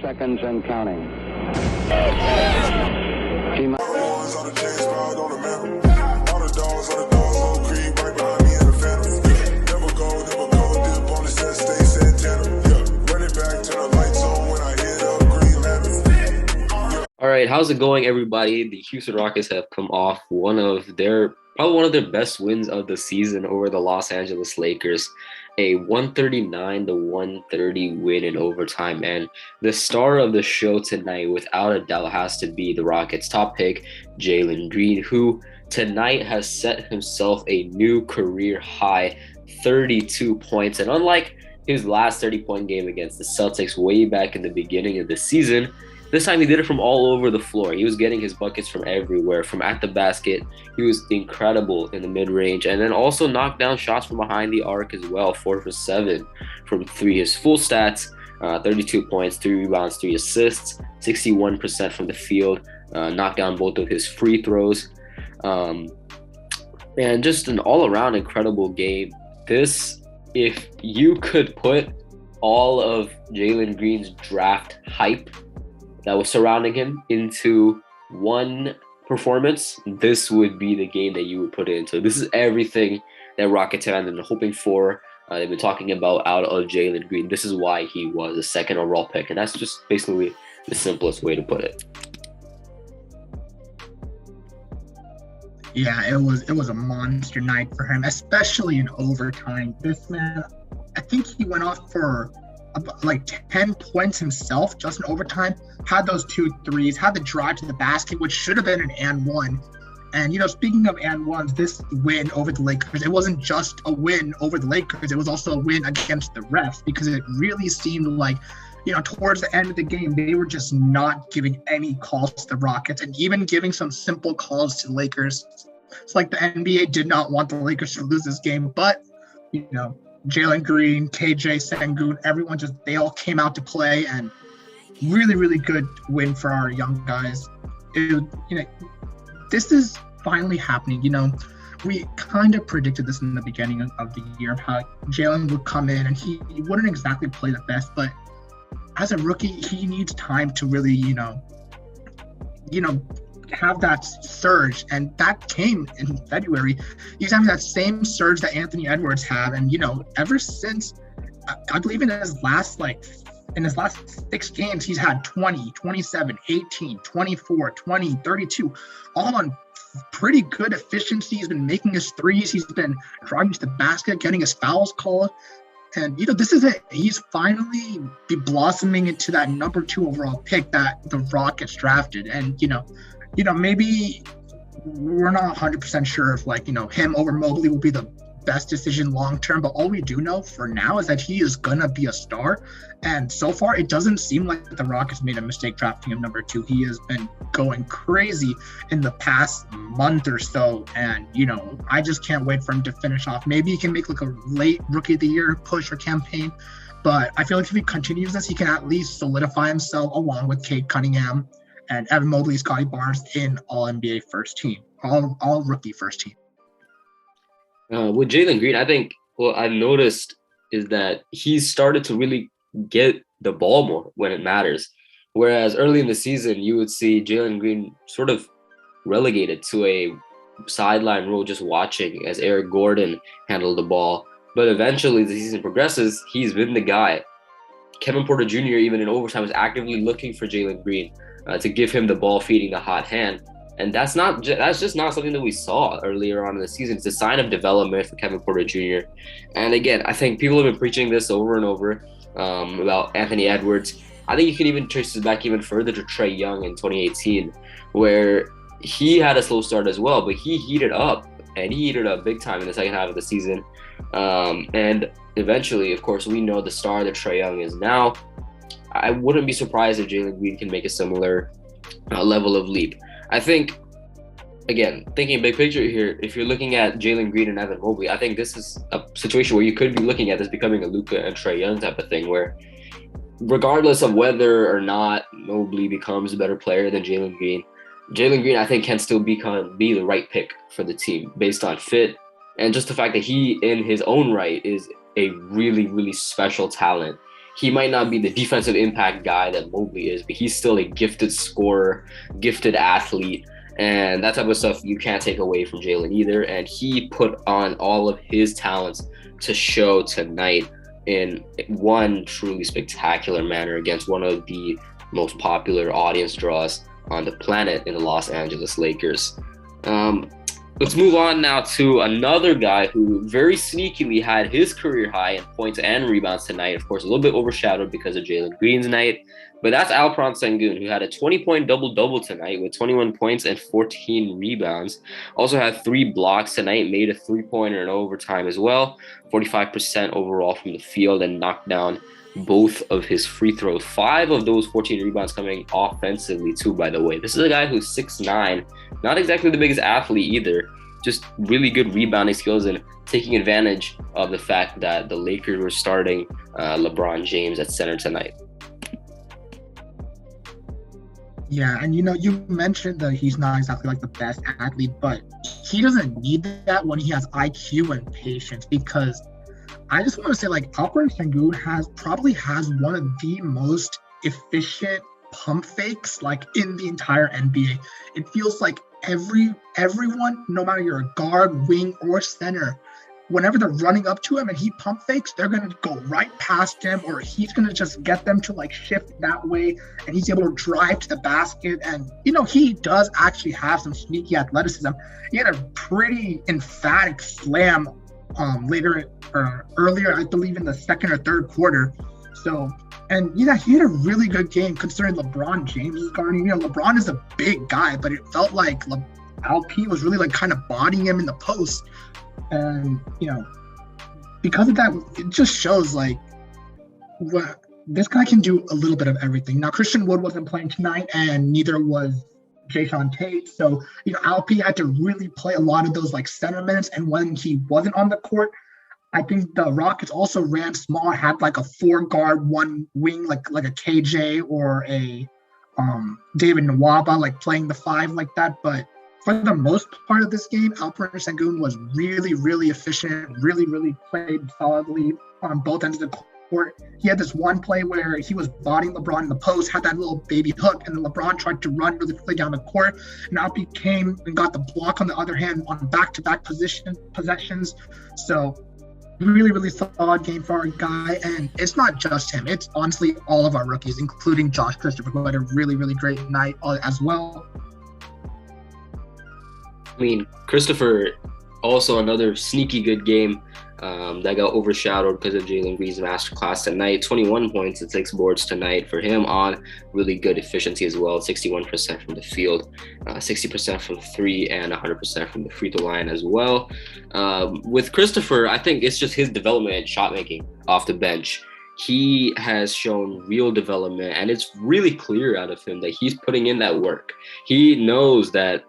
30 seconds and counting. All right, how's it going, everybody? The Houston Rockets have come off probably one of their best wins of the season over the Los Angeles Lakers, a 139-130 win in overtime. And the star of the show tonight, without a doubt, has to be the Rockets' top pick, Jalen Green, who tonight has set himself a new career high, 32 points. And unlike his last 30-point game against the Celtics way back in the beginning of the season, this time he did it from all over the floor. He was getting his buckets from everywhere, from at the basket. He was incredible in the mid-range, and then also knocked down shots from behind the arc as well, 4 for 7 from 3. His full stats, 32 points, 3 rebounds, 3 assists, 61% from the field, knocked down both of his free throws. And just an all-around incredible game. If you could put all of Jalen Green's draft hype that was surrounding him into one performance, this would be the game that you would put it into. This is everything that Rockets fans have been hoping for. They've been talking about out of Jalen Green. This is why he was a second overall pick, and that's just basically the simplest way to put it. Yeah, it was a monster night for him, especially in overtime. This man, I think he went off for like 10 points himself just in overtime, had those 2 threes, had the drive to the basket, which should have been an and one. And, speaking of and ones, this win over the Lakers, it wasn't just a win over the Lakers, it was also a win against the refs, because it really seemed like, towards the end of the game, they were just not giving any calls to the Rockets, and even giving some simple calls to the Lakers. It's like the NBA did not want the Lakers to lose this game, but, Jalen Green, KJ Sengun, everyone they all came out to play, and really, really good win for our young guys. This is finally happening. We kind of predicted this in the beginning of the year, how Jalen would come in and he wouldn't exactly play the best, but as a rookie, he needs time to really, have that surge, and that came in February. He's having that same surge that Anthony Edwards have, and ever since I believe in his last 6 games, he's had 20, 27, 18, 24, 20, 32, all on pretty good efficiency. He's been making his threes, he's been driving to the basket, getting his fouls called. And, this is it. He's finally be blossoming into that number 2 overall pick that the Rockets drafted. And, maybe we're not 100% sure if, him over Mobley will be the best decision long-term. But all we do know for now is that he is going to be a star. And so far, it doesn't seem like the Rockets made a mistake drafting him number 2. He has been going crazy in the past month or so. And, I just can't wait for him to finish off. Maybe he can make a late Rookie of the Year push or campaign. But I feel like if he continues this, he can at least solidify himself along with Cade Cunningham and Evan Mobley, Scotty Barnes in all-NBA first team, all rookie first team. With Jalen Green, I think what I've noticed is that he's started to really get the ball more when it matters. Whereas early in the season, you would see Jalen Green sort of relegated to a sideline role, just watching as Eric Gordon handled the ball. But eventually, as the season progresses, he's been the guy. Kevin Porter Jr., even in overtime, was actively looking for Jalen Green to give him the ball, feeding the hot hand. And that's just not something that we saw earlier on in the season. It's a sign of development for Kevin Porter Jr. And again, I think people have been preaching this over and over about Anthony Edwards. I think you can even trace this back even further to Trae Young in 2018, where he had a slow start as well, but he heated up, and he heated up big time in the second half of the season. And eventually, of course, we know the star that Trae Young is now. I wouldn't be surprised if Jalen Green can make a similar level of leap. I think, again, thinking big picture here, if you're looking at Jalen Green and Evan Mobley, I think this is a situation where you could be looking at this becoming a Luka and Trae Young type of thing, where regardless of whether or not Mobley becomes a better player than Jalen Green, I think can still be the right pick for the team based on fit, and just the fact that he in his own right is a really, really special talent. he might not be the defensive impact guy that Mobley is, but he's still a gifted scorer, gifted athlete. And that type of stuff you can't take away from Jalen either. And he put on all of his talents to show tonight in one truly spectacular manner against one of the most popular audience draws on the planet in the Los Angeles Lakers. Let's move on now to another guy who very sneakily had his career high in points and rebounds tonight. Of course, a little bit overshadowed because of Jalen Green's night. But that's Alperen Sengun, who had a 20-point double-double tonight with 21 points and 14 rebounds. Also had 3 blocks tonight, made a 3-pointer in overtime as well. 45% overall from the field and knocked down both of his free throws. 5 of those 14 rebounds coming offensively too, by the way. This is a guy who's 6'9", not exactly the biggest athlete either, just really good rebounding skills and taking advantage of the fact that the Lakers were starting LeBron James at center tonight. Yeah, and you mentioned that he's not exactly like the best athlete, but he doesn't need that when he has IQ and patience, because I just want to say, like, Alperen Sengun probably has one of the most efficient pump fakes, like, in the entire NBA. It feels like everyone, no matter you're a guard, wing, or center, whenever they're running up to him and he pump fakes, they're going to go right past him, or he's going to just get them to like shift that way, and he's able to drive to the basket. And, he does actually have some sneaky athleticism. He had a pretty emphatic slam earlier, I believe in the second or third quarter. So, and he had a really good game considering LeBron James is guarding. LeBron is a big guy, but it felt like LP was really like kind of bodying him in the post. And, because of that, it just shows like what this guy can do a little bit of everything. Now, Christian Wood wasn't playing tonight, and neither was Jason Tate. So, LP had to really play a lot of those like center minutes. And when he wasn't on the court, I think the Rockets also ran small, had like a 4-guard, 1 wing, like a KJ or a David Nwaba, like playing the 5 like that. But for the most part of this game, Alperen Sengun was really, really efficient, really played solidly on both ends of the court. He had this one play where he was bodying LeBron in the post, had that little baby hook, and then LeBron tried to run really quickly down the court, and Alpi came and got the block on the other hand on back-to-back possessions. So really solid game for our guy. And it's not just him. It's honestly all of our rookies, including Josh Christopher, who had a really great night as well. I mean, Christopher, also another sneaky good game that got overshadowed because of Jalen Green's masterclass tonight. 21 points and 6 boards tonight for him on really good efficiency as well. 61% from the field, 60% from 3, and 100% from the free throw line as well. With Christopher, I think it's just his development and shot making off the bench. He has shown real development, and it's really clear out of him that he's putting in that work. He knows that,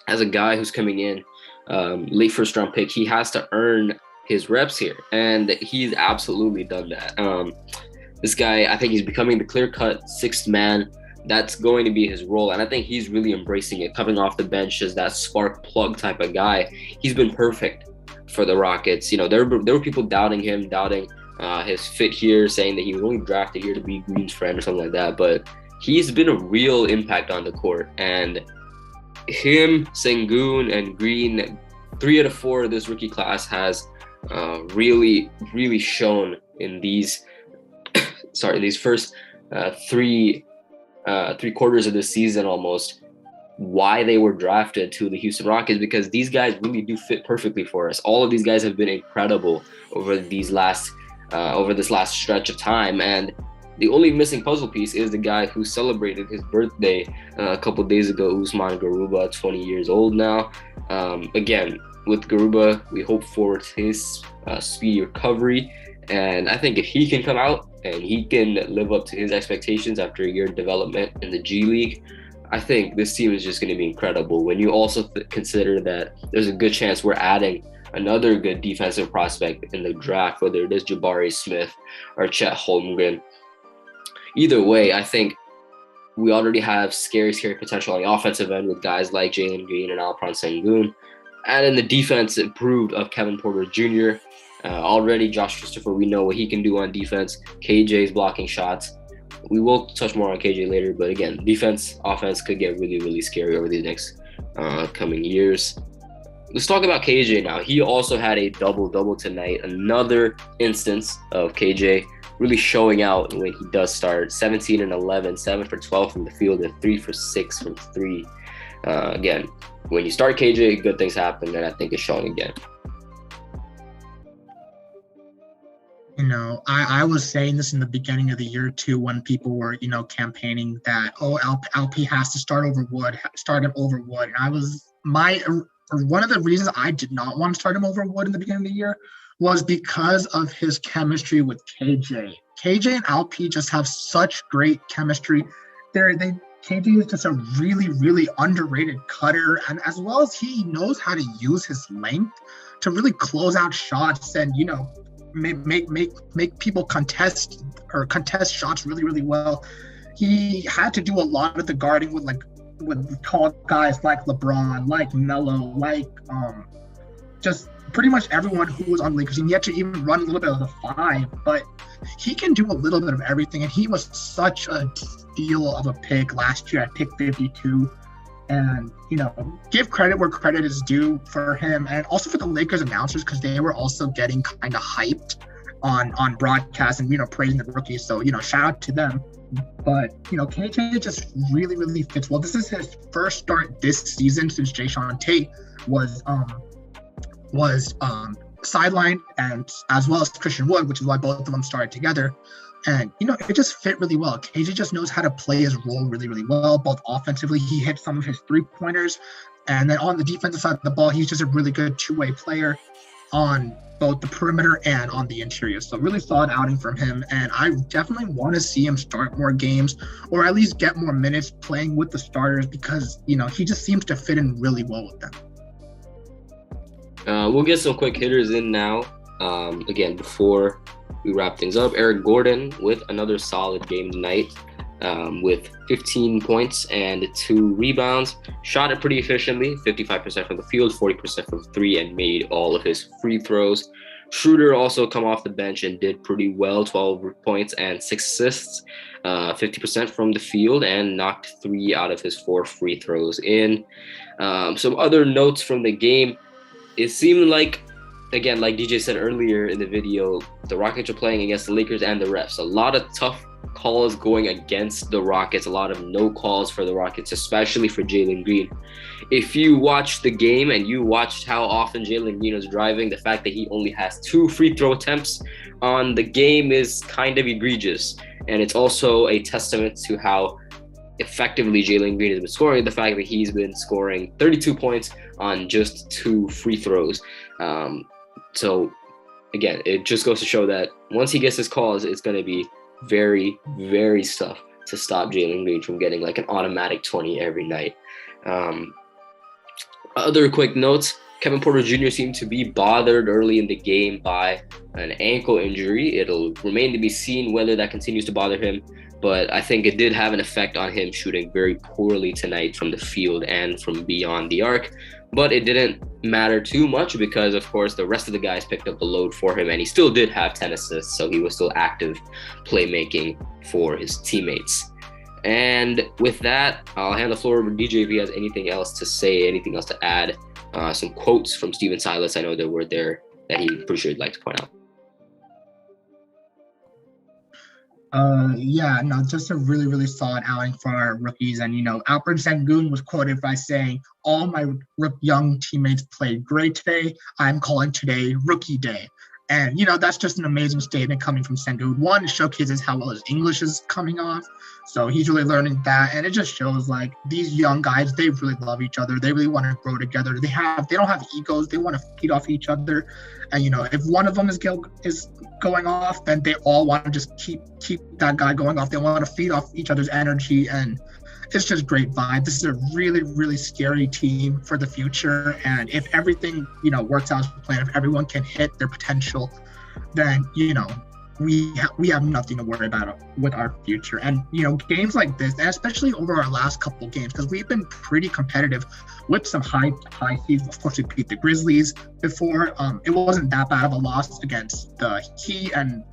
as a guy who's coming in, late first round pick, he has to earn his reps here, and he's absolutely done that. This guy, I think he's becoming the clear-cut 6th man. That's going to be his role, and I think he's really embracing it, coming off the bench as that spark plug type of guy. He's been perfect for the Rockets. There were people doubting him, doubting his fit here, saying that he was only drafted here to be Green's friend or something like that, but he's been a real impact on the court. And him, Sengun, and Green, 3 out of 4 of this rookie class has really shown in these first three quarters of the season almost why they were drafted to the Houston Rockets, because these guys really do fit perfectly for us. All of these guys have been incredible over this last stretch of time, and the only missing puzzle piece is the guy who celebrated his birthday a couple days ago, Usman Garuba, 20 years old now. Again, with Garuba, we hope for his speedy recovery. And I think if he can come out and he can live up to his expectations after a year of development in the G League, I think this team is just going to be incredible. When you also consider that there's a good chance we're adding another good defensive prospect in the draft, whether it is Jabari Smith or Chet Holmgren. Either way, I think we already have scary potential on the offensive end with guys like Jalen Green and Alperen Sengun. And in the defense, it proved of Kevin Porter Jr. Already, Josh Christopher, we know what he can do on defense. KJ's blocking shots. We will touch more on KJ later, but again, defense, offense could get really, really scary over the next coming years. Let's talk about KJ now. He also had a double-double tonight. Another instance of KJ really showing out when he does start. 17 and 11, 7 for 12 from the field, and 3 for 6 from 3. Again, when you start KJ, good things happen, and I think it's showing again. You know, I was saying this in the beginning of the year too, when people were, you know, campaigning that, LP has to start him over Wood. And one of the reasons I did not want to start him over Wood in the beginning of the year was because of his chemistry with KJ. KJ and LP just have such great chemistry. KJ is just a really, really underrated cutter, and as well as he knows how to use his length to really close out shots and, you know, make people contest shots really, really well. He had to do a lot of the guarding with tall guys like LeBron, like Melo, like just pretty much everyone who was on the Lakers. He had to even run a little bit of the 5, but he can do a little bit of everything, and he was such a steal of a pick last year at pick 52. And, you know, give credit where credit is due for him, and also for the Lakers announcers, because they were also getting kind of hyped on broadcast and, you know, praising the rookies. So, you know, shout out to them. But, you know, KJ just really, really fits well. This is his first start this season since Jayshawn Tate was sidelined, and as well as Christian Wood, which is why both of them started together. And, you know, it just fit really well. KJ just knows how to play his role really, really well, both offensively. He hit some of his 3-pointers. And then on the defensive side of the ball, he's just a really good two-way player on both the perimeter and on the interior. So really solid outing from him. And I definitely want to see him start more games, or at least get more minutes playing with the starters, because, you know, he just seems to fit in really well with them. We'll get some quick hitters in now. Again, before we wrap things up, Eric Gordon with another solid game tonight, with 15 points and 2 rebounds. Shot it pretty efficiently, 55% from the field, 40% from 3, and made all of his free throws. Schroeder also come off the bench and did pretty well, 12 points and 6 assists, 50% from the field, and knocked 3 out of his 4 free throws in. Some other notes from the game. It seemed like, again, like DJ said earlier in the video, the Rockets are playing against the Lakers and the refs. A lot of tough calls going against the Rockets, a lot of no calls for the Rockets, especially for Jalen Green. If you watched the game and you watched how often Jalen Green was driving, the fact that he only has 2 free throw attempts on the game is kind of egregious. And it's also a testament to how effectively Jalen Green has been scoring, the fact that he's been scoring 32 points on just 2 free throws. So again, it just goes to show that once he gets his calls, it's going to be very, very tough to stop Jalen Green from getting like an automatic 20 every night. Other quick notes, Kevin Porter Jr. seemed to be bothered early in the game by an ankle injury. It'll remain to be seen whether that continues to bother him, but I think it did have an effect on him shooting very poorly tonight from the field and from beyond the arc. But it didn't matter too much because, of course, the rest of the guys picked up the load for him, and he still did have 10 assists, so he was still active playmaking for his teammates. And with that, I'll hand the floor over to DJ if he has anything else to say, anything else to add. Some quotes from Steven Silas, I know that were there that he pretty sure he'd like to point out. Just a really, really solid outing for our rookies. And, you know, Alperen Sengun was quoted by saying, "All my young teammates played great today. I'm calling today Rookie Day." And, you know, that's just an amazing statement coming from Sengun. One, it showcases how well his English is coming off. So he's really learning that. And it just shows like these young guys, they really love each other. They really want to grow together. They don't have egos. They want to feed off each other. And, you know, if one of them is going off, then they all want to just keep that guy going off. They want to feed off each other's energy. And it's just great vibe. This is a really, really scary team for the future. And if everything, you know, works out as planned, if everyone can hit their potential, then, you know, we have nothing to worry about with our future. And games like this, and especially over our last couple of games, because we've been pretty competitive with some high seeds. Of course, we beat the Grizzlies before. It wasn't that bad of a loss against the Heat, and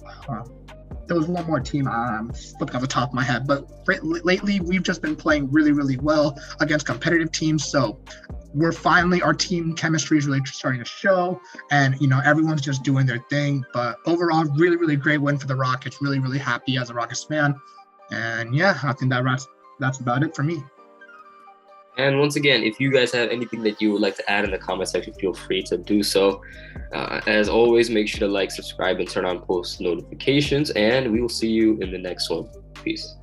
there was one more team slipping off the top of my head. But lately, we've just been playing really, really well against competitive teams. So our team chemistry is really starting to show, and everyone's just doing their thing. But overall, really, really great win for the Rockets. Really, really happy as a Rockets fan. And yeah, I think that's about it for me. And once again, if you guys have anything that you would like to add in the comment section, feel free to do so. As always, make sure to like, subscribe, and turn on post notifications. And we will see you in the next one. Peace.